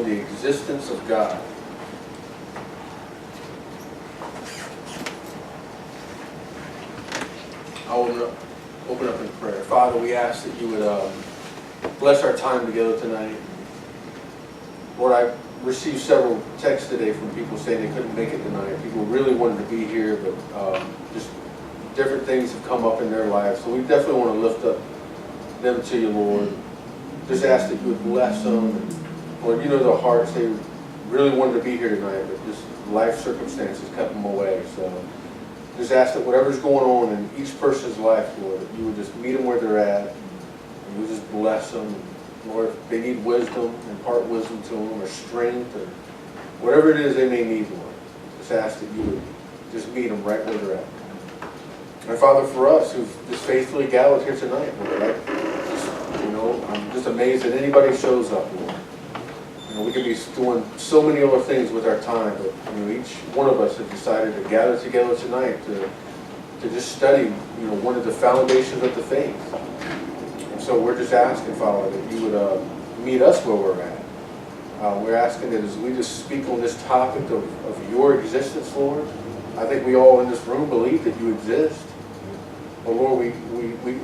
on the existence of God. I'll open up in prayer. Father, we ask that you would bless our time together tonight. Lord, I received several texts today from people saying they couldn't make it tonight. People really wanted to be here, but just different things have come up in their lives. So we definitely want to lift up them to you, Lord. Just ask that you would bless them. And Lord, you know their hearts. They really wanted to be here tonight, but just life circumstances kept them away. So just ask that whatever's going on in each person's life, Lord, that you would just meet them where they're at, and you would just bless them. Lord, if they need wisdom, impart wisdom to them, or strength, or whatever it is they may need, Lord. Just ask that you would just meet them right where they're at. And Father, for us who've just faithfully gathered here tonight, Lord, I'm just amazed that anybody shows up, Lord. We could be doing so many other things with our time, but each one of us have decided to gather together tonight to just study, one of the foundations of the faith. And so we're just asking, Father, that you would meet us where we're at. We're asking that as we just speak on this topic of your existence, Lord, I think we all in this room believe that you exist. But Lord, we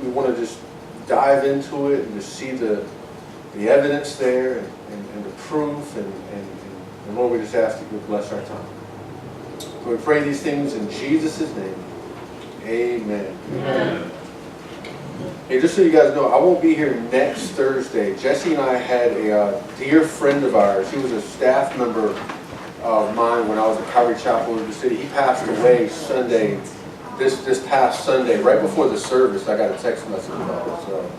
want to just dive into it and just see the evidence there and the proof, and Lord, we just ask that you would bless our time. So we pray these things in Jesus' name. Amen. Amen. Hey, just so you guys know, I won't be here next Thursday. Jesse and I had a dear friend of ours. He was a staff member of mine when I was at Calvary Chapel in the city. He passed away Sunday, this past Sunday, right before the service. I got a text message about it. So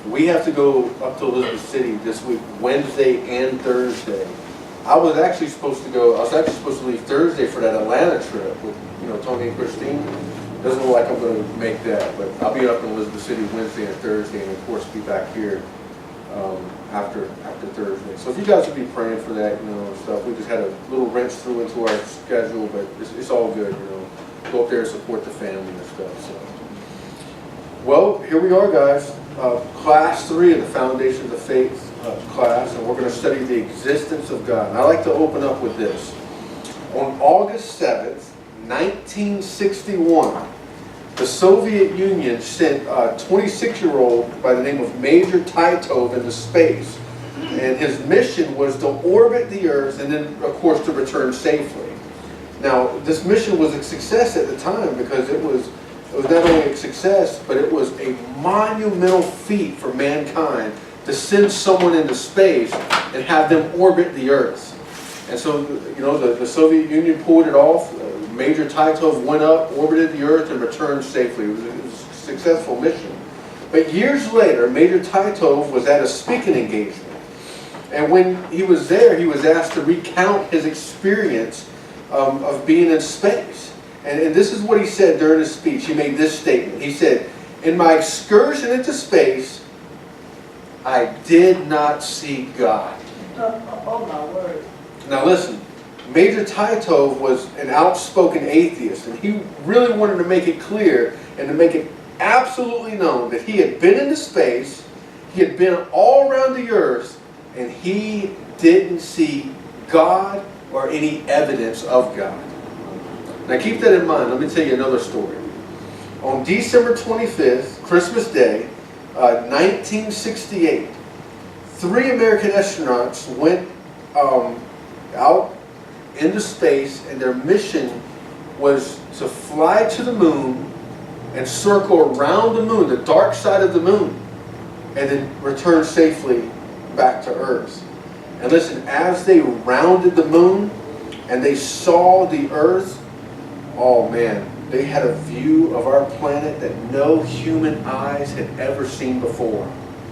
we have to go up to Elizabeth City this week, Wednesday and Thursday. I was actually supposed to leave Thursday for that Atlanta trip with Tony and Christine. Doesn't look like I'm going to make that, but I'll be up in Elizabeth City Wednesday and Thursday, and of course be back here after Thursday. So if you guys would be praying for that, stuff. We just had a little wrench through into our schedule, but it's all good, Go up there and support the family and stuff. So, well, here we are, guys. Class 3 of the Foundations of Faith class, and we're going to study the existence of God. And I like to open up with this. On August 7th, 1961, the Soviet Union sent a 26-year-old by the name of Major Titov into space. And his mission was to orbit the Earth and then, of course, to return safely. Now, this mission was a success at the time because it was not only a success, but it was a monumental feat for mankind to send someone into space and have them orbit the Earth. And so, the Soviet Union pulled it off. Major Titov went up, orbited the Earth, and returned safely. It was a successful mission. But years later, Major Titov was at a speaking engagement. And when he was there, he was asked to recount his experience of being in space. And this is what he said during his speech. He made this statement. He said, "In my excursion into space, I did not see God." Oh my word. Now listen, Major Titov was an outspoken atheist, and he really wanted to make it clear and to make it absolutely known that he had been into space, he had been all around the Earth, and he didn't see God or any evidence of God. Now keep that in mind. Let me tell you another story. On December 25th, Christmas Day, 1968, 3 American astronauts went out into space, and their mission was to fly to the moon and circle around the moon, the dark side of the moon, and then return safely back to Earth. And listen, as they rounded the moon and they saw the Earth, oh man, they had a view of our planet that no human eyes had ever seen before.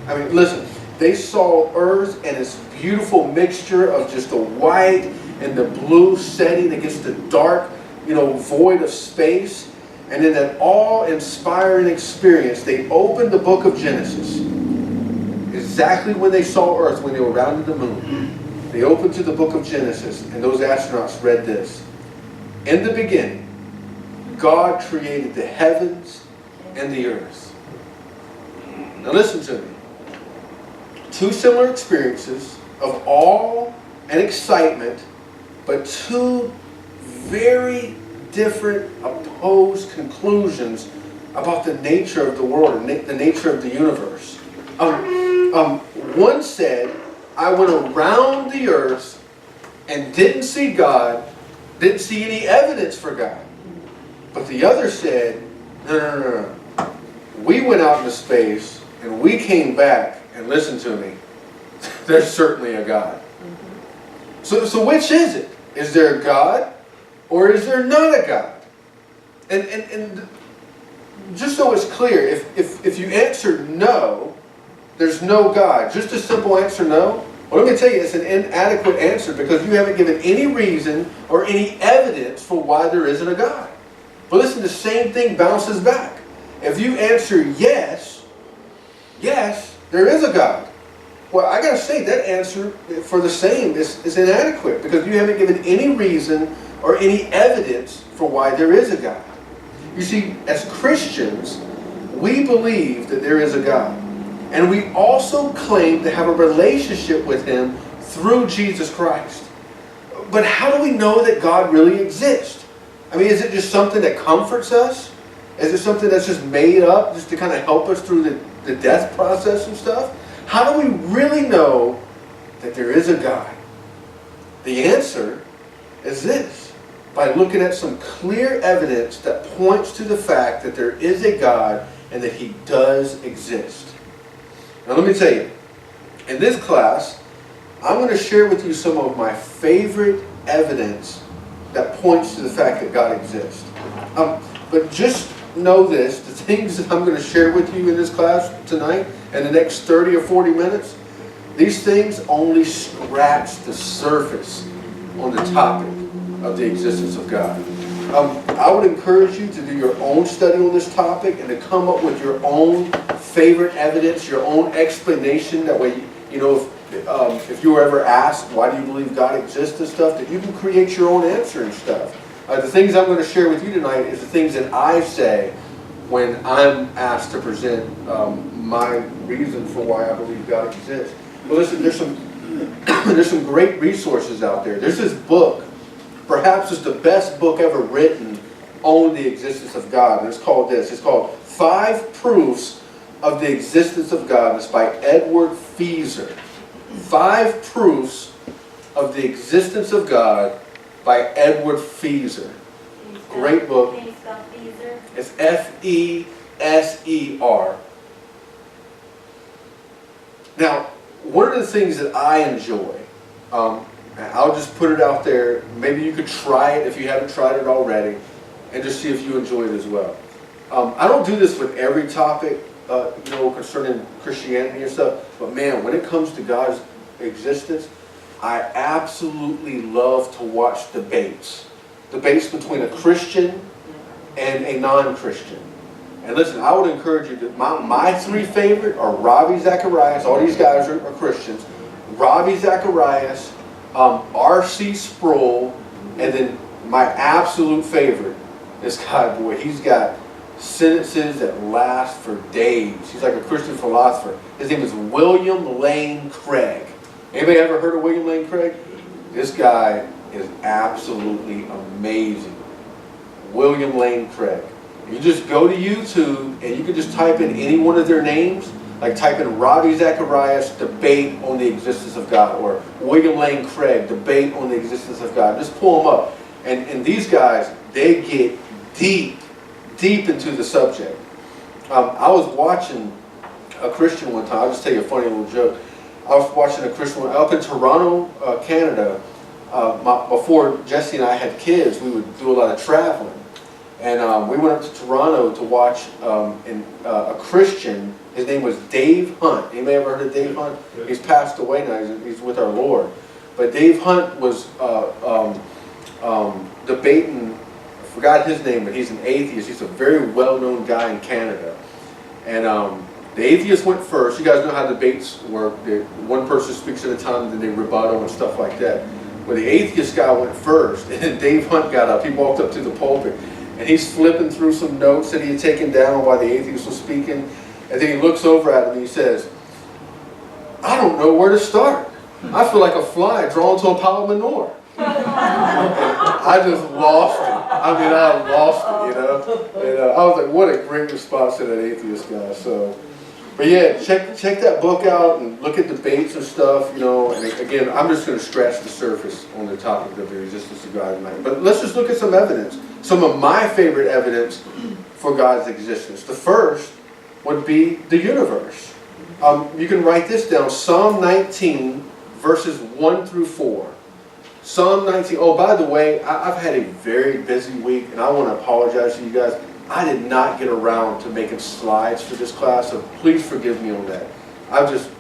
I mean, listen, they saw Earth and its beautiful mixture of just the white and the blue setting against the dark, void of space. And in that awe-inspiring experience, they opened the book of Genesis. Exactly when they saw Earth, when they were rounding the moon, they opened to the book of Genesis, and those astronauts read this. "In the beginning, God created the heavens and the earth." Now listen to me. 2 similar experiences, of awe and excitement, but two very different, opposed conclusions about the nature of the world and the nature of the universe. One said, I went around the earth and didn't see God, didn't see any evidence for God. But the other said, no. We went out into space and we came back, and listen to me, there's certainly a God. So which is it? Is there a God or is there not a God? And just so it's clear, if you answer no, there's no God, just a simple answer no, well, let me tell you, it's an inadequate answer because you haven't given any reason or any evidence for why there isn't a God. But listen, the same thing bounces back. If you answer yes, there is a God. Well, I got to say, that answer for the same is inadequate because you haven't given any reason or any evidence for why there is a God. You see, as Christians, we believe that there is a God. And we also claim to have a relationship with Him through Jesus Christ. But how do we know that God really exists? I mean, is it just something that comforts us? Is it something that's just made up just to kind of help us through the death process and stuff? How do we really know that there is a God? The answer is this: by looking at some clear evidence that points to the fact that there is a God and that He does exist. Now let me tell you, in this class, I'm going to share with you some of my favorite evidence that points to the fact that God exists. But just know this, the things that I'm going to share with you in this class tonight and the next 30 or 40 minutes, these things only scratch the surface on the topic of the existence of God. I would encourage you to do your own study on this topic and to come up with your own favorite evidence, your own explanation. That way, you know, if you were ever asked, why do you believe God exists and stuff, that you can create your own answer and stuff. The things I'm going to share with you tonight is the things that I say when I'm asked to present my reason for why I believe God exists. But listen, there's some great resources out there. There's this book, perhaps it's the best book ever written on the existence of God. And it's called this. It's called 5 Proofs of the Existence of God. And it's by Edward Feezer. 5 Proofs of the Existence of God by Edward Feezer. Great book. Can you spell Feezer? It's F-E-S-E-R. Now, one of the things that I enjoy, I'll just put it out there, maybe you could try it if you haven't tried it already, and just see if you enjoy it as well. I don't do this with every topic, concerning Christianity and stuff, but man, when it comes to God's existence, I absolutely love to watch debates. Debates between a Christian and a non-Christian. And listen, I would encourage you to, my 3 favorite are Ravi Zacharias, all these guys are Christians, Ravi Zacharias, R.C. Sproul, and then my absolute favorite, this guy, boy, he's got sentences that last for days. He's like a Christian philosopher. His name is William Lane Craig. Anybody ever heard of William Lane Craig? This guy is absolutely amazing. William Lane Craig. You just go to YouTube and you can just type in any one of their names, like type in Ravi Zacharias, debate on the existence of God, or William Lane Craig, debate on the existence of God. Just pull them up. And these guys, they get deep into the subject. I was watching a Christian one time. I'll just tell you a funny little joke. I was watching a Christian one up in Toronto, Canada. Before Jesse and I had kids, we would do a lot of traveling. And we went up to Toronto to watch a Christian. His name was Dave Hunt. Anybody ever heard of Dave Hunt? He's passed away now. He's with our Lord. But Dave Hunt was debating, I forgot his name, but he's an atheist. He's a very well-known guy in Canada. And the atheist went first. You guys know how debates work. One person speaks at a time, and then they rebuttal and stuff like that. Well, the atheist guy went first, and Dave Hunt got up. He walked up to the pulpit, and he's flipping through some notes that he had taken down while the atheist was speaking. And then he looks over at him and he says, I don't know where to start. I feel like a fly drawn to a pile of manure. I just lost it. I mean, I lost it, you know. And I was like, what a great response to that atheist guy. So, but yeah, check that book out and look at debates and stuff, you know. And again, I'm just going to scratch the surface on the topic of the resistance to God tonight. But let's just look at some evidence. Some of my favorite evidence for God's existence. The first would be the universe. You can write this down, Psalm 19, verses 1 through 4. Psalm 19, oh, by the way, I've had a very busy week, and I want to apologize to you guys. I did not get around to making slides for this class, so please forgive me on that. I just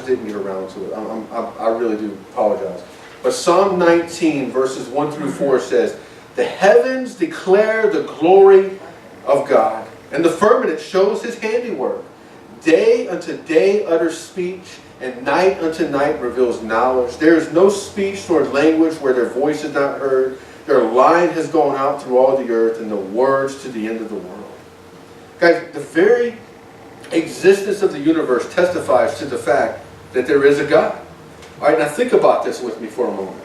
didn't get around to it. I really do apologize. But Psalm 19, verses 1 through 4 says, "The heavens declare the glory of God, and the firmament shows his handiwork. Day unto day utters speech, and night unto night reveals knowledge. There is no speech nor language where their voice is not heard. Their line has gone out through all the earth, and the words to the end of the world." Guys, the very existence of the universe testifies to the fact that there is a God. All right, now think about this with me for a moment.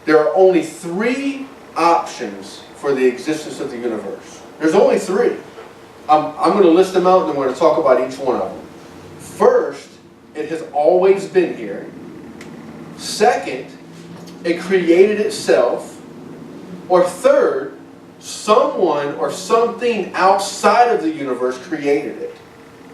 There are only 3 options for the existence of the universe. There's only 3. I'm going to list them out, and I'm going to talk about each one of them. First, it has always been here. Second, it created itself. Or third, someone or something outside of the universe created it.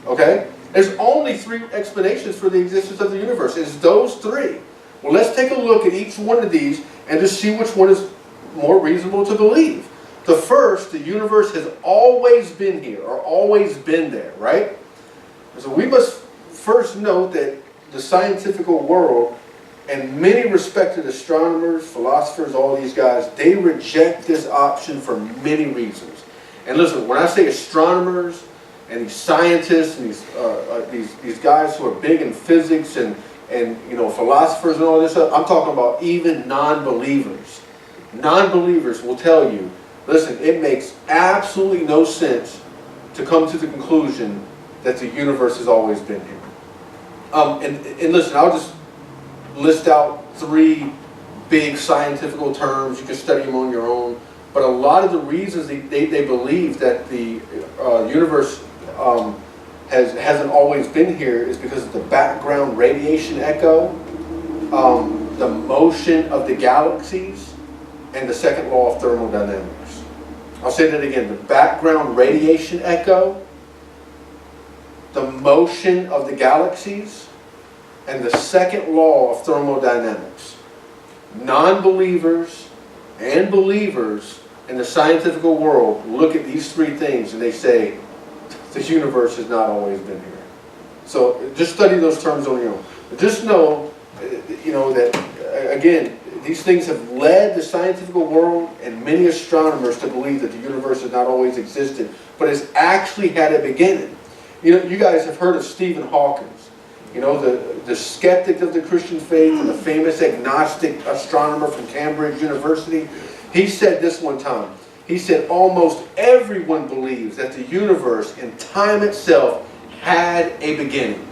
Okay? There's only 3 explanations for the existence of the universe. It's those 3. Well, let's take a look at each one of these and just see which one is more reasonable to believe. The first, the universe has always been here, or always been there, right? So we must first note that the scientific world and many respected astronomers, philosophers, all these guys, they reject this option for many reasons. And listen, when I say astronomers and these scientists and these guys who are big in physics and you know, philosophers and all this stuff, I'm talking about even non-believers. Non-believers will tell you, listen, it makes absolutely no sense to come to the conclusion that the universe has always been here. And listen, I'll just list out 3 big scientific terms. You can study them on your own. But a lot of the reasons they believe that the universe hasn't always been here is because of the background radiation echo, the motion of the galaxies, and the second law of thermodynamics. I'll say that again. The background radiation echo, the motion of the galaxies, and the second law of thermodynamics. Non-believers and believers in the scientific world look at these 3 things and they say, the universe has not always been here. So just study those terms on your own. But just know, you know, that, again, these things have led the scientific world and many astronomers to believe that the universe has not always existed, but has actually had a beginning. You know, you guys have heard of Stephen Hawking, you know, the skeptic of the Christian faith and the famous agnostic astronomer from Cambridge University. He said this one time. He said, almost everyone believes that the universe and time itself had a beginning.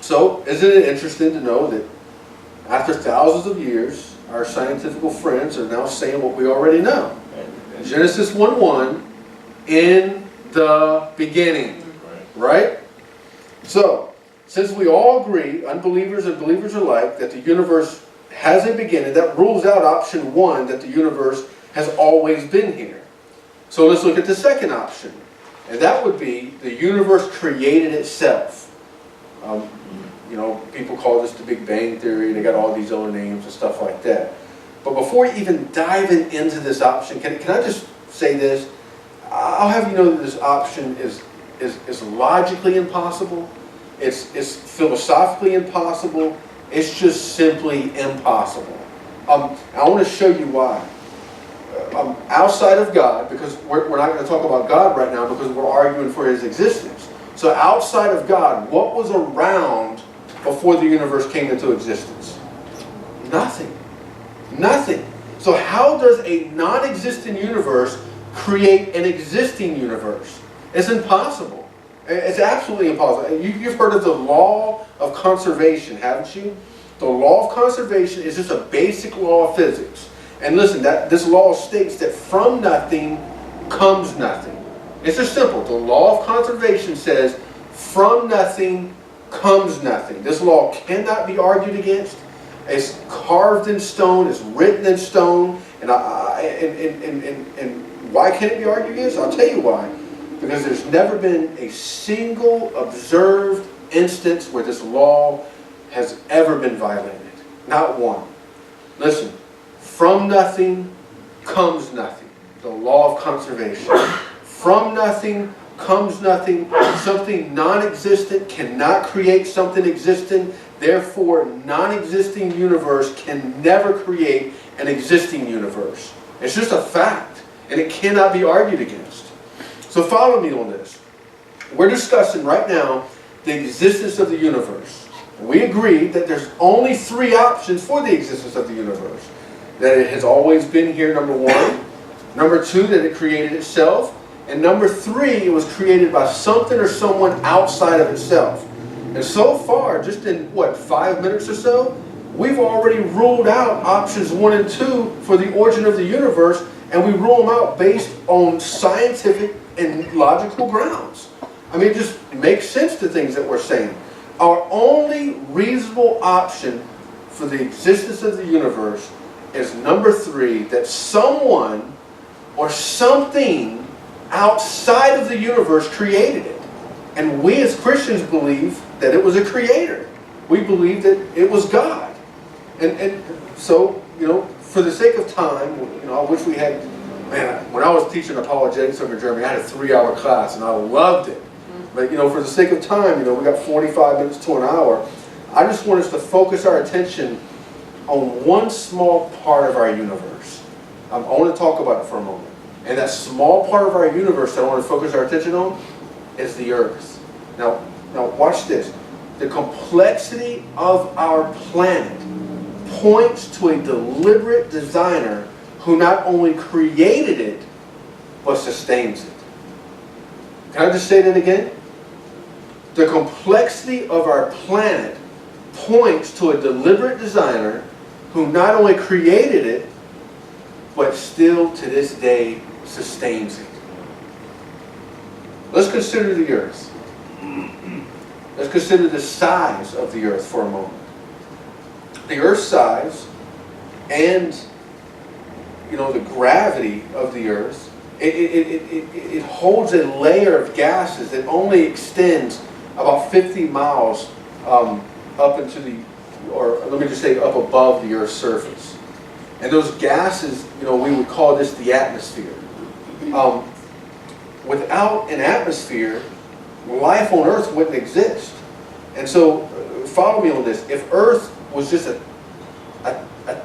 So, isn't it interesting to know that after thousands of years, our scientific friends are now saying what we already know. Genesis 1:1, in the beginning. Right? So, since we all agree, unbelievers and believers alike, that the universe has a beginning, that rules out option 1, that the universe has always been here. So let's look at the second option. And that would be the universe created itself. You know, people call this the Big Bang Theory. They got all these other names and stuff like that. But before even diving into this option, can I just say this? I'll have you know that this option is logically impossible. It's philosophically impossible. It's just simply impossible. I want to show you why. Outside of God, because we're not going to talk about God right now because we're arguing for His existence. So outside of God, what was around before the universe came into existence? Nothing. Nothing. So how does a non-existent universe create an existing universe? It's impossible. It's absolutely impossible. You've heard of the law of conservation, haven't you? The law of conservation is just a basic law of physics. And listen, this law states that from nothing comes nothing. It's just simple. The law of conservation says from nothing comes nothing. This law cannot be argued against. It's carved in stone. It's written in stone. And why can't it be argued against? I'll tell you why. Because there's never been a single observed instance where this law has ever been violated. Not one. Listen, from nothing comes nothing. The law of conservation. From nothing comes nothing. Something non-existent cannot create something existent. Therefore, non-existing universe can never create an existing universe. It's just a fact, and it cannot be argued against. So follow me on this. We're discussing right now the existence of the universe. We agree that there's only three options for the existence of the universe. That it has always been here, number one. Number two, that it created itself. And number three, it was created by something or someone outside of itself. And so far, just in, 5 minutes or so, we've already ruled out options 1 and 2 for the origin of the universe, and we rule them out based on scientific and logical grounds. I mean, it just makes sense to things that we're saying. Our only reasonable option for the existence of the universe is number 3, that someone or something outside of the universe created it. And we as Christians believe that it was a creator. We believe that it was God. And so, for the sake of time, I wish we had, when I was teaching apologetics over in Germany, I had a 3-hour class and I loved it. But, for the sake of time, we got 45 minutes to an hour. I just want us to focus our attention on one small part of our universe. I want to talk about it for a moment. And that small part of our universe that I want to focus our attention on is the earth. Now watch this. The complexity of our planet points to a deliberate designer who not only created it, but sustains it. Can I just say that again? The complexity of our planet points to a deliberate designer who not only created it, but still to this day sustains it. Let's consider the earth. Let's consider the size of the earth for a moment. The earth's size and the gravity of the earth, it holds a layer of gases that only extends about 50 miles up into the, or let me just say up above the earth's surface. And those gases, we would call this the atmosphere. Without an atmosphere, life on earth wouldn't exist. And so, follow me on this. If earth was just a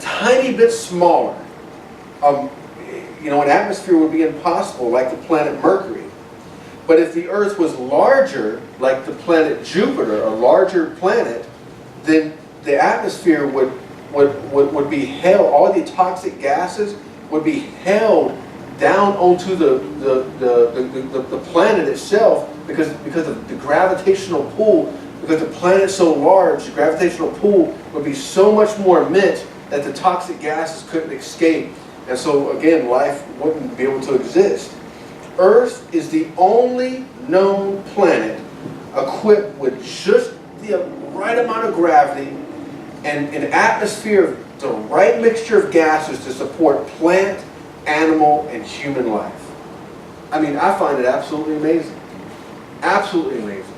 tiny bit smaller, an atmosphere would be impossible, like the planet Mercury. But if the earth was larger, like the planet Jupiter, a larger planet, then the atmosphere would be held, all the toxic gases would be held down onto the planet itself because of the gravitational pull. Because the planet's so large, the gravitational pull would be so much more immense that the toxic gases couldn't escape. And so again, life wouldn't be able to exist. Earth is the only known planet equipped with just the right amount of gravity and an atmosphere of the right mixture of gases to support plant, animal, and human life. I mean, I find it absolutely amazing. Absolutely amazing.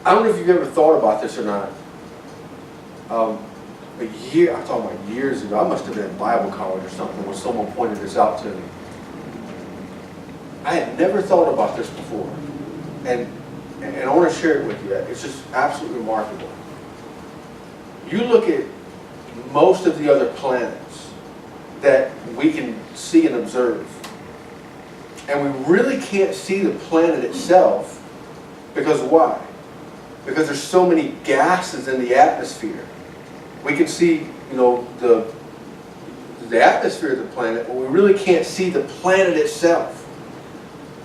I don't know if you've ever thought about this or not. I'm talking about years ago, I must have been in Bible college or something when someone pointed this out to me. I had never thought about this before. And I want to share it with you. It's just absolutely remarkable. You look at most of the other planets that we can see and observe, and we really can't see the planet itself because why? Because there's so many gases in the atmosphere. We can see, the atmosphere of the planet, but we really can't see the planet itself.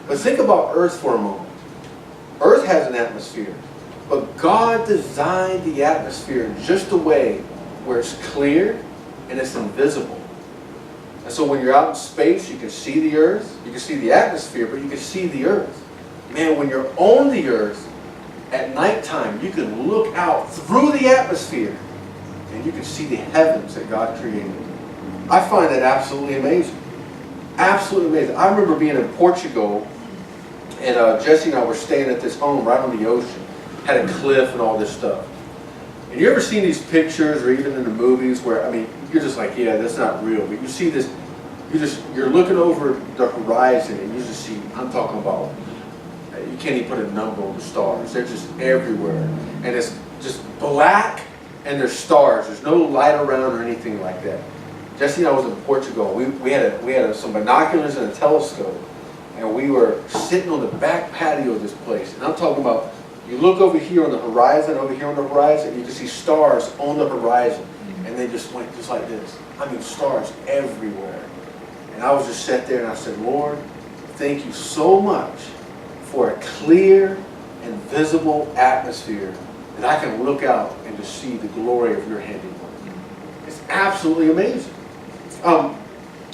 But think about Earth for a moment. Earth has an atmosphere, but God designed the atmosphere in just a way where it's clear and it's invisible. And so when you're out in space, you can see the Earth, you can see the atmosphere, but you can see the Earth. Man, when you're on the Earth, at nighttime, you can look out through the atmosphere and you can see the heavens that God created. I find that absolutely amazing. Absolutely amazing. I remember being in Portugal, and Jesse and I were staying at this home right on the ocean. Had a cliff and all this stuff. And you ever seen these pictures, or even in the movies, where, I mean, you're just like, yeah, that's not real. But you see this, you're looking over the horizon and you just see, I'm talking about, you can't even put a number on the stars. They're just everywhere. And it's just black and there's stars. There's no light around or anything like that. Jesse and I was in Portugal. We had some binoculars and a telescope. And we were sitting on the back patio of this place. And I'm talking about, you look over here on the horizon, and you can see stars on the horizon. And they just went just like this. I mean, stars everywhere. And I was just sat there and I said, Lord, thank you so much for a clear and visible atmosphere that I can look out and just see the glory of your handiwork. It's absolutely amazing.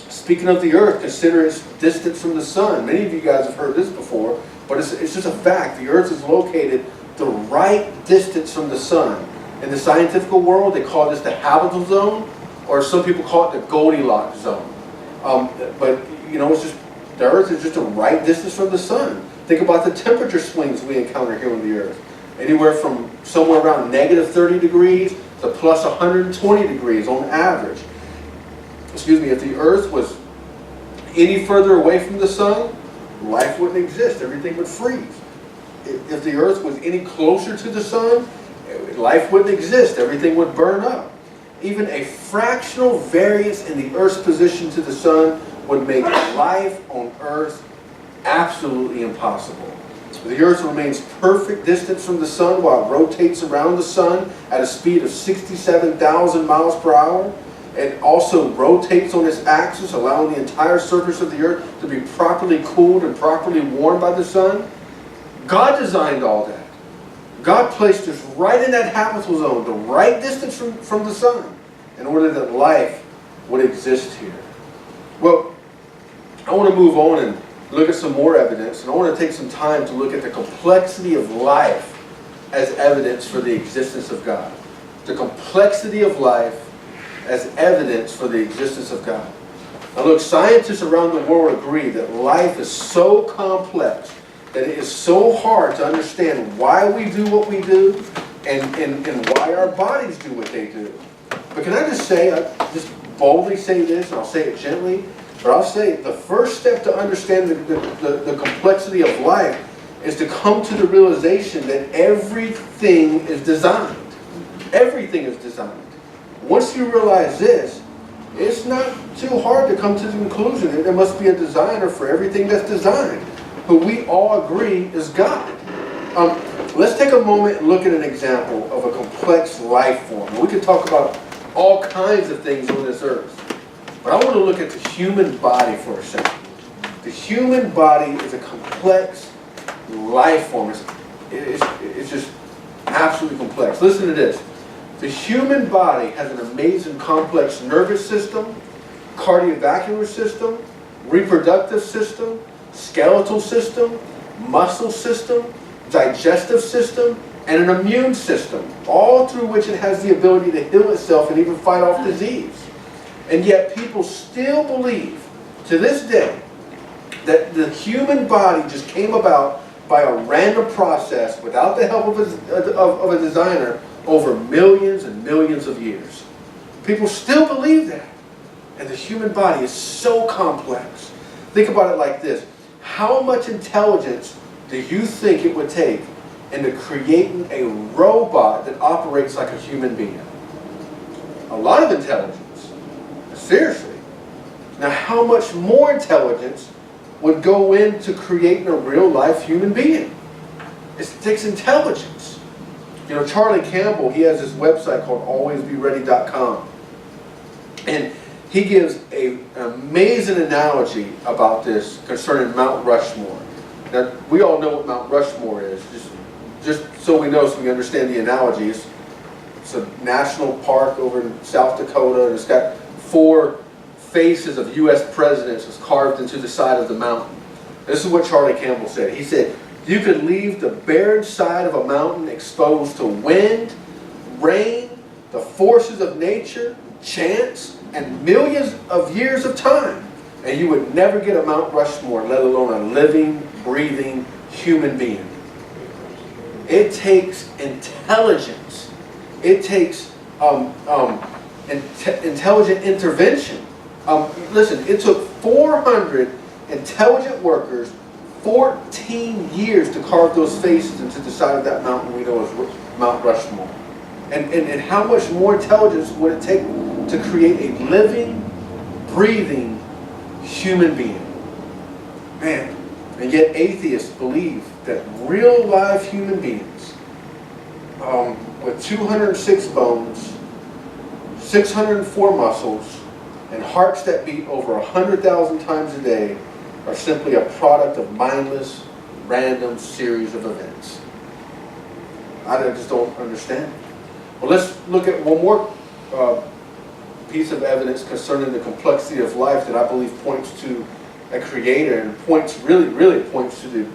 Speaking of the earth, consider its distance from the sun. Many of you guys have heard this before, but it's just a fact. The earth is located the right distance from the sun. In the scientific world, they call this the habitable zone, or some people call it the Goldilocks zone. But you know, it's just the earth is just the right distance from the sun. Think about the temperature swings we encounter here on the earth. Anywhere from somewhere around negative 30 degrees to plus 120 degrees on average. Excuse me, if the earth was any further away from the sun, life wouldn't exist. Everything would freeze. If the earth was any closer to the sun, life wouldn't exist. Everything would burn up. Even a fractional variance in the earth's position to the sun would make life on earth absolutely impossible. The earth remains perfect distance from the sun while it rotates around the sun at a speed of 67,000 miles per hour. It also rotates on its axis, allowing the entire surface of the earth to be properly cooled and properly warmed by the sun. God designed all that. God placed us right in that habitable zone, the right distance from the sun, in order that life would exist here. Well, I want to move on and look at some more evidence, and I want to take some time to look at the complexity of life as evidence for the existence of God. The complexity of life as evidence for the existence of God. Now look, scientists around the world agree that life is so complex that it is so hard to understand why we do what we do and why our bodies do what they do. But can I just say, I just boldly say this, and I'll say it gently, but I'll say the first step to understand the complexity of life is to come to the realization that everything is designed. Everything is designed. Once you realize this, it's not too hard to come to the conclusion that there must be a designer for everything that's designed, who we all agree is God. Let's take a moment and look at an example of a complex life form. We could talk about all kinds of things on this earth, but I want to look at the human body for a second. The human body is a complex life form. It's just absolutely complex. Listen to this. The human body has an amazing complex nervous system, cardiovascular system, reproductive system, skeletal system, muscle system, digestive system, and an immune system, all through which it has the ability to heal itself and even fight off disease. And yet people still believe, to this day, that the human body just came about by a random process without the help of a designer over millions and millions of years. People still believe that. And the human body is so complex. Think about it like this. How much intelligence do you think it would take into creating a robot that operates like a human being? A lot of intelligence. Seriously. Now, how much more intelligence would go into creating a real-life human being? It takes intelligence. You know, Charlie Campbell, he has this website called alwaysbeready.com. And he gives an amazing analogy about this concerning Mount Rushmore. Now, we all know what Mount Rushmore is. Just so we know, so we understand the analogy. It's a national park over in South Dakota, and it's got 4 faces of U.S. presidents that's carved into the side of the mountain. This is what Charlie Campbell said. He said, you could leave the barren side of a mountain exposed to wind, rain, the forces of nature, chance, and millions of years of time, and you would never get a Mount Rushmore, let alone a living, breathing human being. It takes intelligence. It takes intelligent intervention. Listen, it took 400 intelligent workers 14 years to carve those faces into the side of that mountain we know as Mount Rushmore. And how much more intelligence would it take to create a living, breathing human being? Man, and yet atheists believe that real live human beings with 206 bones, 604 muscles, and hearts that beat over 100,000 times a day are simply a product of mindless, random series of events. I just don't understand. Well, let's look at one more piece of evidence concerning the complexity of life that I believe points to a creator and really points to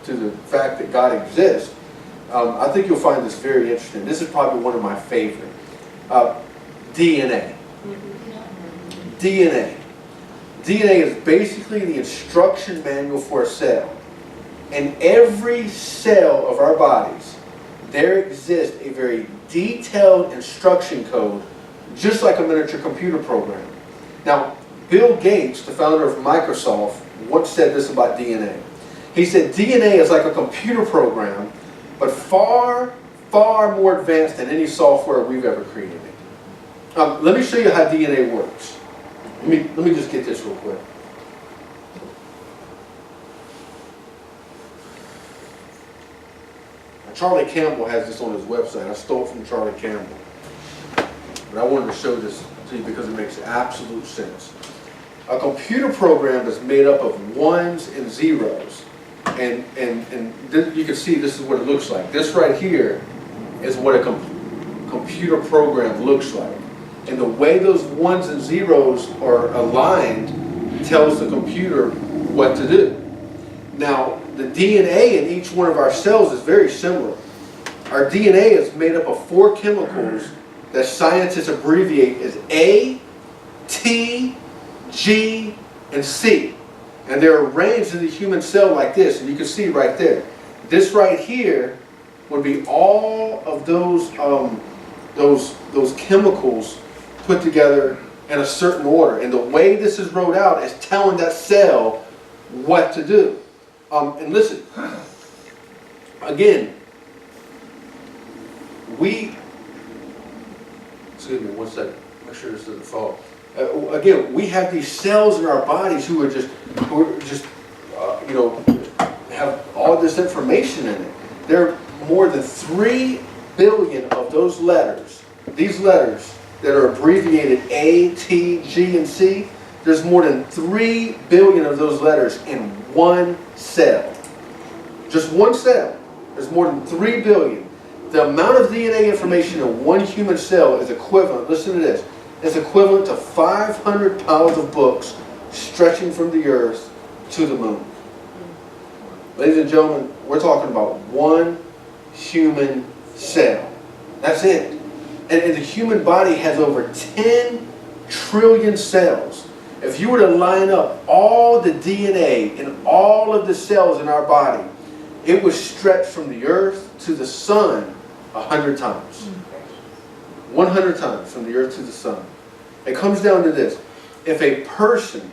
the fact that God exists. I think you'll find this very interesting. This is probably one of my favorite. DNA. DNA. DNA is basically the instruction manual for a cell. In every cell of our bodies, there exists a very detailed instruction code, just like a miniature computer program. Now, Bill Gates, the founder of Microsoft, once said this about DNA. He said, DNA is like a computer program, but far, far more advanced than any software we've ever created. Let me show you how DNA works. Let me just get this real quick. Charlie Campbell has this on his website. I stole it from Charlie Campbell. But I wanted to show this to you because it makes absolute sense. A computer program is made up of ones and zeros. And you can see this is what it looks like. This right here is what a computer program looks like. And the way those ones and zeros are aligned tells the computer what to do. Now, the DNA in each one of our cells is very similar. Our DNA is made up of 4 chemicals that scientists abbreviate as A, T, G, and C. And they're arranged in the human cell like this, and you can see right there. This right here would be all of those chemicals put together in a certain order. And the way this is wrote out is telling that cell what to do. And listen, again, excuse me one second, make sure this doesn't fall. Again, we have these cells in our bodies who are just have all this information in it. There are more than 3 billion of those letters, these letters that are abbreviated A, T, G, and C. There's more than 3 billion of those letters in one cell. Just one cell. There's more than 3 billion. The amount of DNA information in one human cell is equivalent, listen to this, is equivalent to 500 pounds of books stretching from the earth to the moon. Ladies and gentlemen, we're talking about one human cell. That's it. And the human body has over 10 trillion cells. If you were to line up all the DNA in all of the cells in our body, it would stretch from the earth to the sun 100 times. 100 times from the earth to the sun. It comes down to this. If a person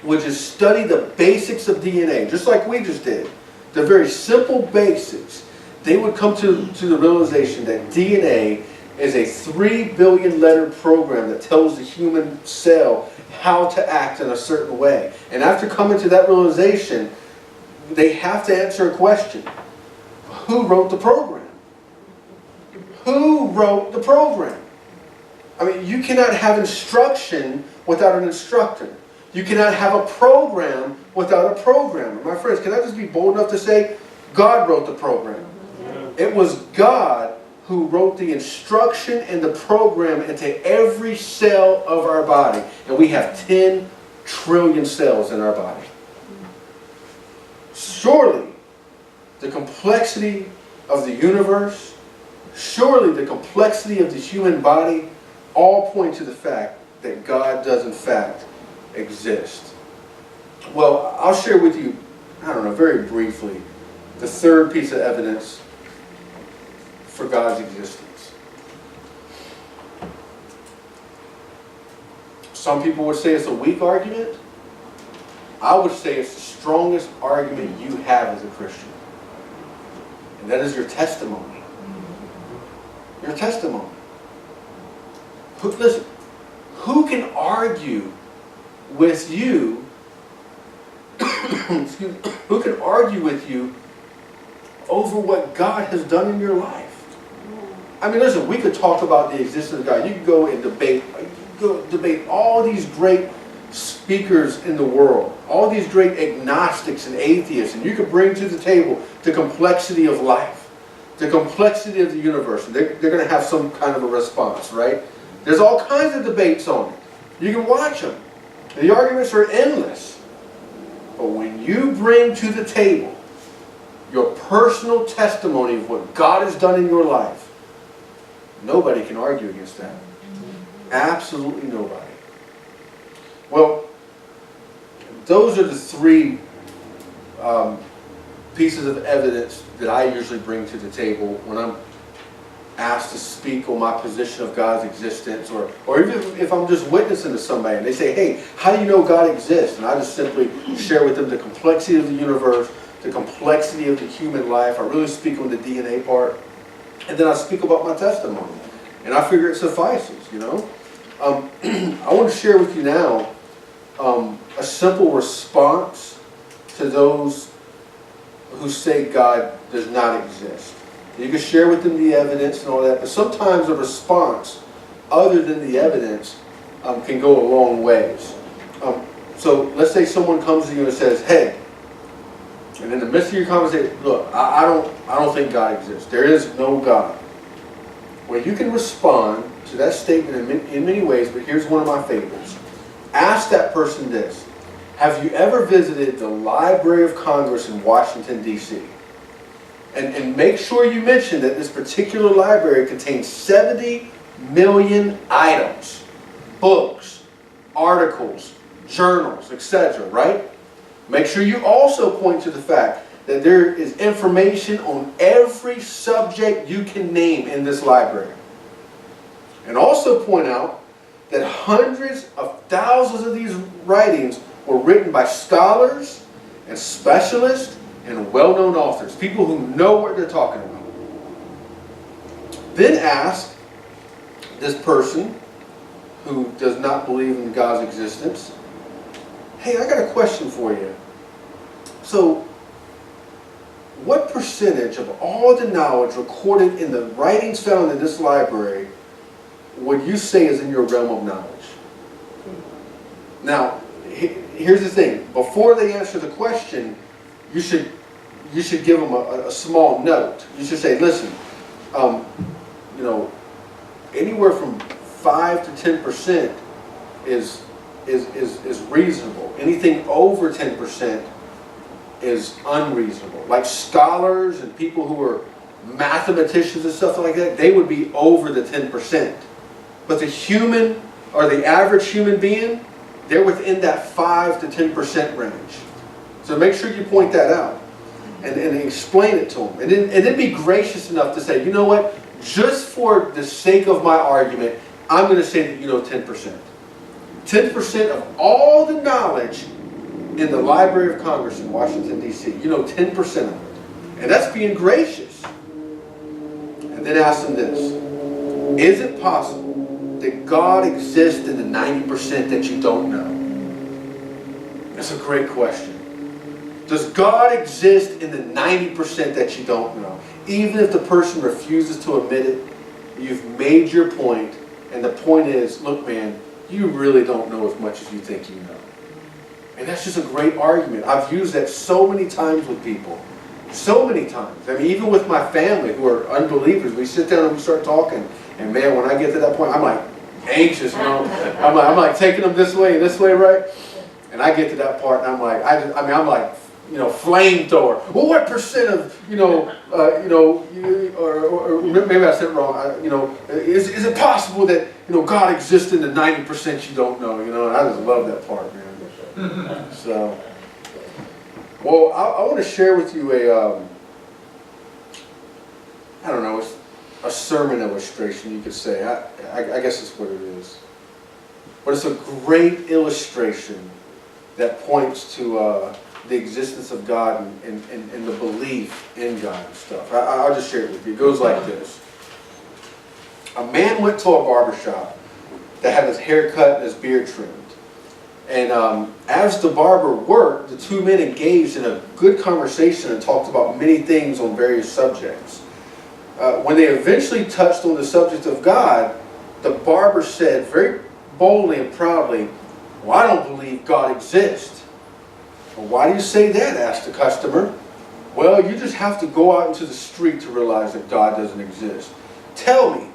would just study the basics of DNA, just like we just did, the very simple basics, they would come to the realization that DNA is a 3 billion letter program that tells the human cell how to act in a certain way. And after coming to that realization, they have to answer a question. Who wrote the program? Who wrote the program? I mean, you cannot have instruction without an instructor. You cannot have a program without a programmer. My friends, can I just be bold enough to say, God wrote the program. It was God who wrote the instruction and the program into every cell of our body. And we have 10 trillion cells in our body. Surely, the complexity of the universe, surely the complexity of the human body, all point to the fact that God does in fact exist. Well, I'll share with you, I don't know, very briefly, the third piece of evidence for God's existence. Some people would say it's a weak argument. I would say it's the strongest argument you have as a Christian. And that is your testimony. Your testimony. Listen, who can argue with you? Excuse me, who can argue with you over what God has done in your life? I mean, listen, we could talk about the existence of God. You could go and debate all these great speakers in the world, all these great agnostics and atheists, and you could bring to the table the complexity of life, the complexity of the universe, and they're going to have some kind of a response, right? There's all kinds of debates on it. You can watch them. The arguments are endless. But when you bring to the table your personal testimony of what God has done in your life, nobody can argue against that. Absolutely nobody. Well, those are the three pieces of evidence that I usually bring to the table when I'm asked to speak on my position of God's existence, or even if I'm just witnessing to somebody and they say, hey, how do you know God exists? And I just simply share with them the complexity of the universe, the complexity of the human life. I really speak on the DNA part, and then I speak about my testimony. And I figure it suffices, you know. I want to share with you now a simple response to those who say God does not exist. You can share with them the evidence and all that, but sometimes a response other than the evidence can go a long ways. So let's say someone comes to you and says, hey, and in the midst of your conversation, look, I don't think God exists. There is no God. Well, you can respond to that statement in many ways, but here's one of my favorites. Ask that person this: have you ever visited the Library of Congress in Washington, D.C.? And make sure you mention that this particular library contains 70 million items, books, articles, journals, etc., right? Make sure you also point to the fact that there is information on every subject you can name in this library. And also point out that hundreds of thousands of these writings were written by scholars and specialists and well-known authors, people who know what they're talking about. Then ask this person who does not believe in God's existence, hey, I got a question for you. So, what percentage of all the knowledge recorded in the writings found in this library would you say is in your realm of knowledge? Now, here's the thing. Before they answer the question, you should give them a small note. You should say, listen, you know, anywhere from 5 to 10% is reasonable. Anything over 10% is unreasonable. Like scholars and people who are mathematicians and stuff like that, they would be over the 10%. But the human, or the average human being, they're within that 5 to 10% range. So make sure you point that out and explain it to them. And then be gracious enough to say, you know what, just for the sake of my argument, I'm going to say that you know 10%. 10% of all the knowledge in the Library of Congress in Washington, D.C. You know 10% of it. And that's being gracious. And then ask them this: is it possible that God exists in the 90% that you don't know? That's a great question. Does God exist in the 90% that you don't know? Even if the person refuses to admit it, you've made your point, and the point is, look man, you really don't know as much as you think you know. And that's just a great argument. I've used that so many times with people. So many times. I mean, even with my family who are unbelievers, we sit down and we start talking. And man, when I get to that point, I'm like anxious, I'm like taking them this way, right? And I get to that part and I'm like, I'm like, flamethrower. Well, what percent of, or maybe I said it wrong, is it possible that, God exists in the 90% you don't know, and I just love that part, man. So, well, I want to share with you a sermon illustration, you could say. I guess that's what it is. But it's a great illustration that points to the existence of God and the belief in God and stuff. I'll just share it with you. It goes like this. A man went to a barber shop that had his hair cut and his beard trimmed. And as the barber worked, the two men engaged in a good conversation and talked about many things on various subjects. When they eventually touched on the subject of God, the barber said very boldly and proudly, "Well, I don't believe God exists." "Well, why do you say that?" asked the customer. "Well, you just have to go out into the street to realize that God doesn't exist. Tell me,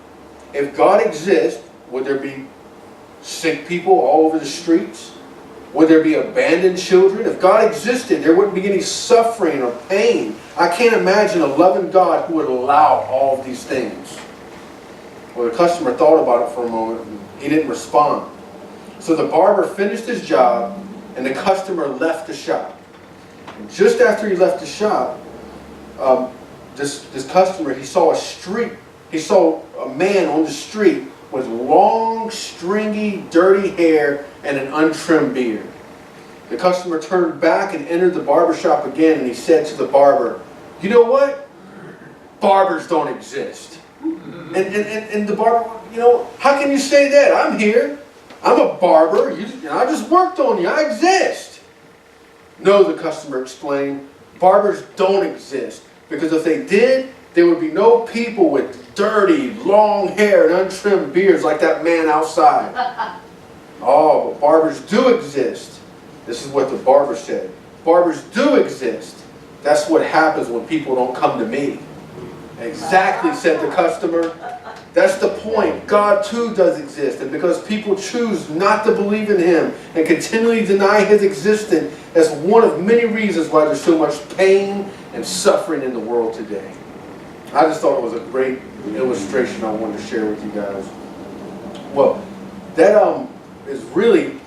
if God exists, would there be sick people all over the streets? Would there be abandoned children? If God existed, there wouldn't be any suffering or pain. I can't imagine a loving God who would allow all of these things." Well, the customer thought about it for a moment and he didn't respond. So the barber finished his job and the customer left the shop. And just after he left the shop, this customer, he saw a man on the street with long, stringy, dirty hair and an untrimmed beard. The customer turned back and entered the barber shop again, and he said to the barber, "You know what? Barbers don't exist." And the barber, "How can you say that? I'm here. I'm a barber. I just worked on you. I exist." "No," the customer explained, "barbers don't exist. Because if they did, there would be no people with dirty, long hair and untrimmed beards like that man outside." "Oh, but barbers do exist." This is what the barber said. "Barbers do exist. That's what happens when people don't come to me." "Exactly," said the customer. "That's the point. God too does exist. And because people choose not to believe in Him and continually deny His existence, that's one of many reasons why there's so much pain and suffering in the world today." I just thought it was a great illustration I wanted to share with you guys. Well, that is really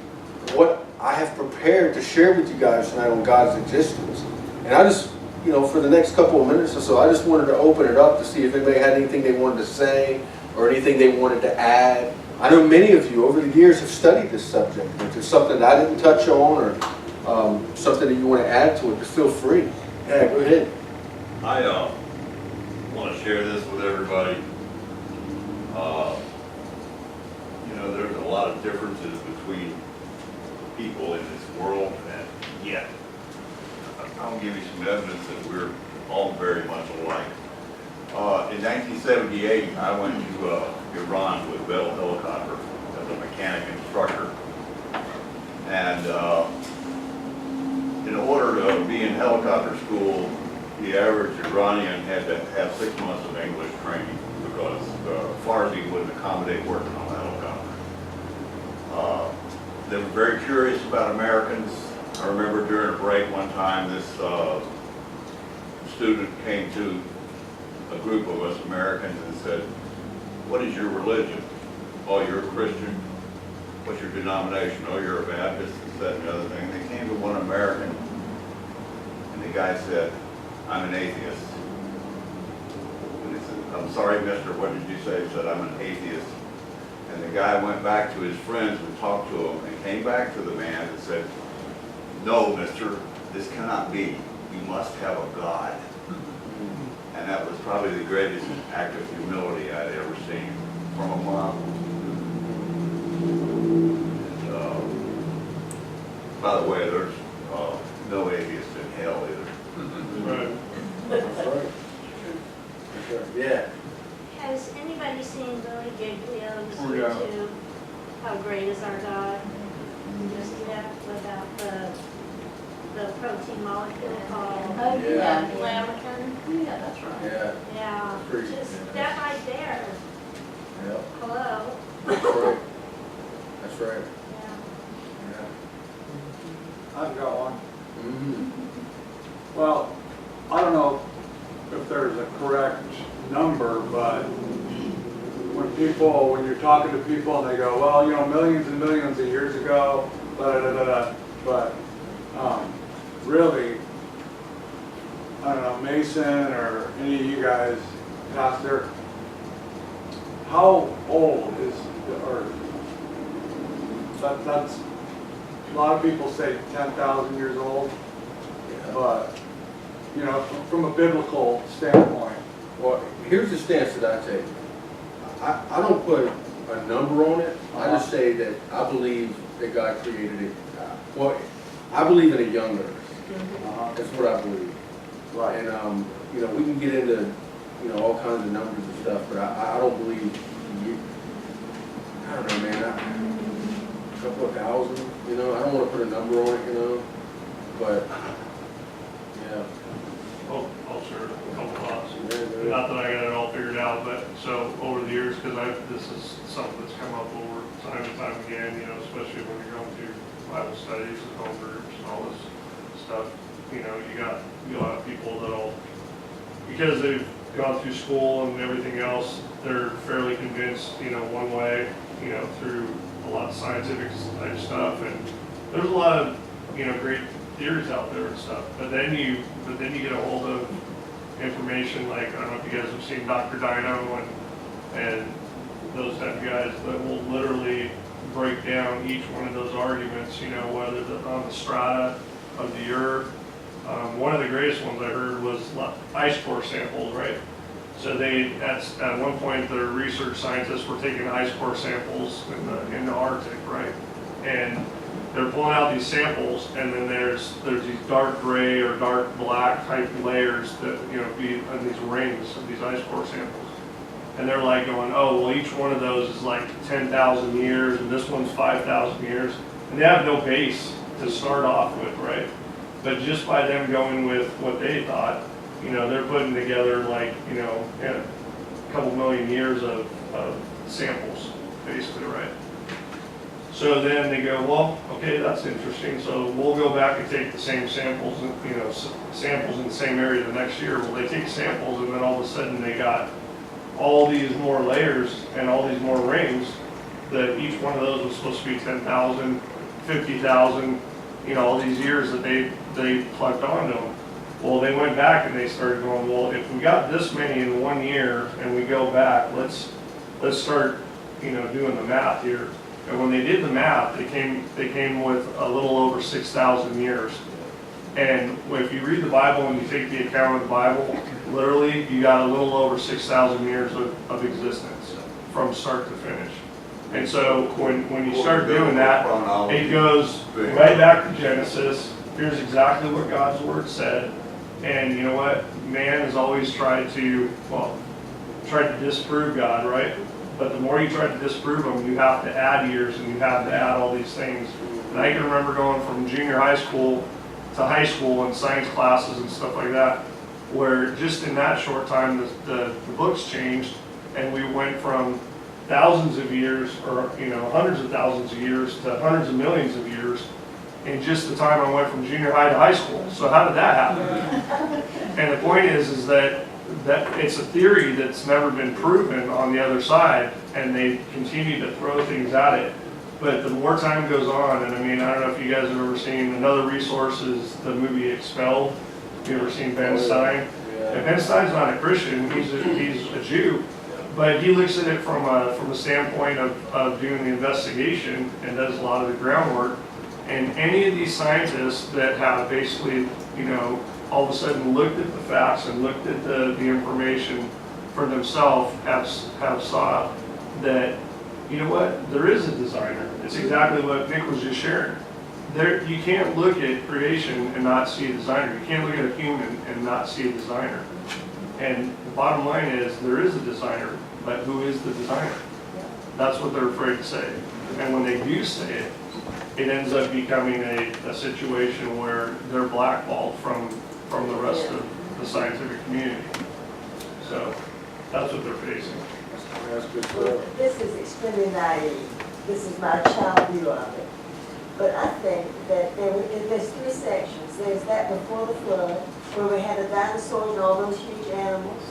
what I have prepared to share with you guys tonight on God's existence. And I just, for the next couple of minutes or so, I just wanted to open it up to see if anybody had anything they wanted to say or anything they wanted to add. I know many of you over the years have studied this subject. If there's something that I didn't touch on or something that you want to add to it, just feel free. Yeah, go ahead. I want to share this with everybody. There's a lot of differences between people in this world, and yet I'll give you some evidence that we're all very much alike. In 1978, I went to Iran with Bell Helicopter as a mechanic instructor, and in order to be in helicopter school, the average Iranian had to have 6 months of English training because Farsi wouldn't accommodate working on a helicopter. They were very curious about Americans. I remember during a break one time, this student came to a group of us Americans and said, "What is your religion?" "Oh, you're a Christian." "What's your denomination?" "Oh, you're a Baptist," and that and the other thing. They came to one American, and the guy said, "I'm an atheist." And he said, "I'm sorry, mister, what did you say?" He said, "I'm an atheist." And the guy went back to his friends and talked to him and came back to the man and said, "No, mister, this cannot be. You must have a God." And that was probably the greatest act of humility I'd ever seen from a Muslim. And, by the way, there's no atheist in hell either. Right. That's right. Sure. Yeah. Has anybody seen Billy Giglio's Oh, yeah. YouTube, How Great Is Our God? Just, yeah, about the molecule called Oh, Yeah. Wilmington. Yeah, that's right. Yeah, Yeah, Pretty- just yeah. that right there. yep, Hello. that's right. That's right, Yeah. yeah. I've got one. Mhm. Well, I don't know if there's a correct number, but when you're talking to people and they go, well, you know, millions and millions of years ago, but really, I don't know, Mason or any of you guys, Pastor, how old is the earth? That's, a lot of people say 10,000 years old. Yeah. But, you know, from a biblical standpoint, Well, here's the stance that I take. I don't put a number on it. I just say that I believe that God created it. Well, I believe in a young earth. That's what I believe. right, And, you know, we can get into, you know, all kinds of numbers and stuff, but I don't believe, I don't know, man, a couple of thousand, you know, I don't want to put a number on it, you know, but, yeah. I'll share a couple thoughts. Yeah, Not that I got it all figured out, but so over the years, because this is something that's come up over time and time again, you know, especially when you're going through Bible studies and home groups and all this stuff, you know, you got a lot of people that'll, because they've gone through school and everything else, they're fairly convinced, you know, one way, you know, through a lot of scientific type stuff, and there's a lot of, you know, great theories out there and stuff, but then you get a hold of information like, I don't know if you guys have seen Dr. Dino and those type of guys that will literally break down each one of those arguments, you know, whether on the strata of the earth. One of the greatest ones I heard was ice core samples, right? So at one point, the research scientists were taking ice core samples in the Arctic, right? And they're pulling out these samples, and then there's these dark gray or dark black type layers that, you know, be on these rings of these ice core samples. And they're like going, oh, well, each one of those is like 10,000 years, and this one's 5,000 years. And they have no base to start off with, right? But just by them going with what they thought, you know, they're putting together like, you know, a couple million years of samples, basically, right? So then they go, well, okay, that's interesting. So we'll go back and take the same samples, you know, samples in the same area the next year. Well, they take samples, and then all of a sudden they got all these more layers and all these more rings that each one of those was supposed to be 10,000, 50,000, you know, all these years that they plugged onto them. Well, they went back and they started going, well, if we got this many in 1 year and we go back, let's start, you know, doing the math here. And when they did the math, they came with a little over 6,000 years. And if you read the Bible and you take the account of the Bible, literally you got a little over 6,000 years of existence from start to finish. And so when you start doing that, it goes right back to Genesis. Here's exactly what God's Word said. And you know what? Man has always tried to disprove God, right? But the more you try to disprove him, you have to add years and you have to add all these things. And I can remember going from junior high school to high school and science classes and stuff like that, where just in that short time the books changed, and we went from thousands of years, or you know, hundreds of thousands of years, to hundreds of millions of years in just the time I went from junior high to high school. So how did that happen? And the point is that it's a theory that's never been proven on the other side, and they continue to throw things at it. But the more time goes on, and I mean, I don't know if you guys have ever seen, another resource is the movie Expelled. Have you ever seen Ben Stein? And Ben Stein's not a Christian, he's a Jew, but he looks at it from a standpoint of doing the investigation and does a lot of the groundwork. And any of these scientists that have basically, you know, all of a sudden looked at the facts and looked at the information for themselves have saw that, you know what, there is a designer. It's exactly what Nick was just sharing. You can't look at creation and not see a designer. You can't look at a human and not see a designer. And the bottom line is there is a designer, but who is the designer? That's what they're afraid to say. And when they do say it, it ends up becoming a situation where they're blackballed from the rest of the scientific community. So that's what they're facing. That's good stuff. This is extremely naive. This is my child view of it. But I think that there's three sections. There's that before the flood, where we had the dinosaurs and all those huge animals.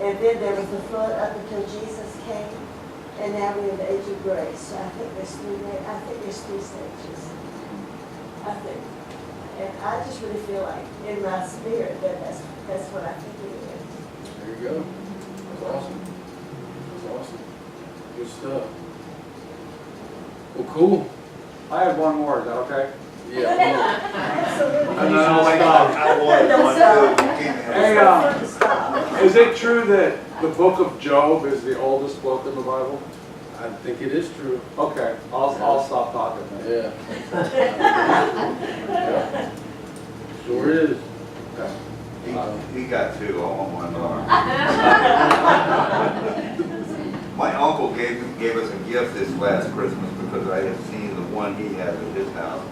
And then there was the flood up until Jesus came. And now we're in the age of grace. So I think there's three stages. I think. And I just really feel like in my spirit that that's what I think it is. There you go. That's awesome. That's awesome. Good stuff. Well, cool. I have one more, is that okay? Yeah. Absolutely. And then I'll stop. I wanted Don't one too. Hey, Stop. is it true that the book of Job is the oldest book in the Bible? I think it is true. Okay, I'll stop talking then. Yeah. Sure is. He got two, I want one more. My uncle gave us a gift this last Christmas because I had seen the one he has at his house.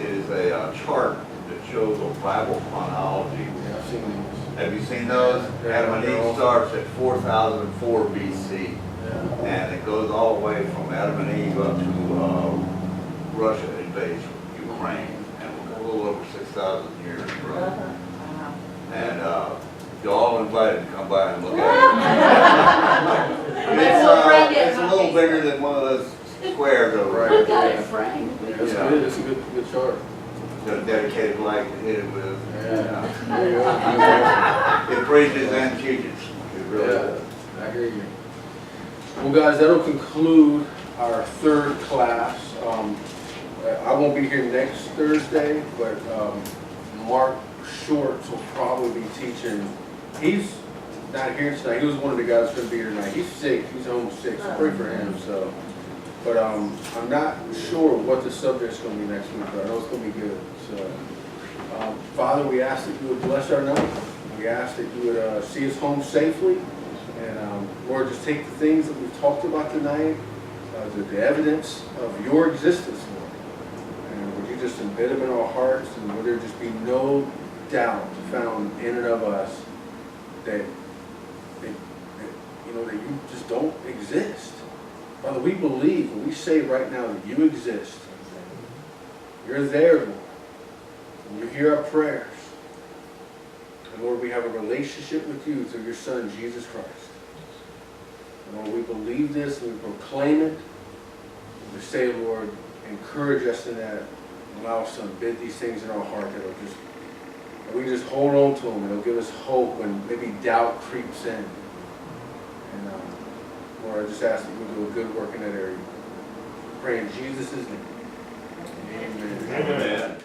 It is a chart that shows a Bible chronology. Yeah, I've seen these. Have you seen those? Yeah. Adam and Eve starts at 4004 BC. Yeah. And it goes all the way from Adam and Eve up to Russia invades Ukraine. And a little over 6,000 years. Right? And you're all invited to come by and look at it. It's a little bigger than one of those squares over Right. there. Got it framed. Yeah, that's Yeah. good. That's a good chart. Got a dedicated light to hit it with. Yeah. There you go. It preaches and teaches. It really Yeah, does. I hear you. Well, guys, that'll conclude our third class. I won't be here next Thursday, but Mark Shorts will probably be teaching. He's not here tonight. He was one of the guys going to be here tonight. He's sick. He's home sick. So pray for him. So, but I'm not sure what the subject's going to be next week, but I know it's going to be good. So, Father, we ask that you would bless our night. We ask that you would see us home safely. And Lord, just take the things that we've talked about tonight, the evidence of your existence, Lord. And would you just embed them in our hearts, and would there just be no doubt found in and of us that you just don't exist. Father, we believe, and we say right now that you exist. You're there, Lord. And you hear our prayers. And Lord, we have a relationship with you through your Son, Jesus Christ. And Lord, we believe this and we proclaim it. And we say, Lord, encourage us in that. Allow us to embed these things in our heart that we just hold on to them. It'll give us hope when maybe doubt creeps in. And Lord, I just ask that you do a good work in that area. Pray in Jesus' name. Amen. Amen.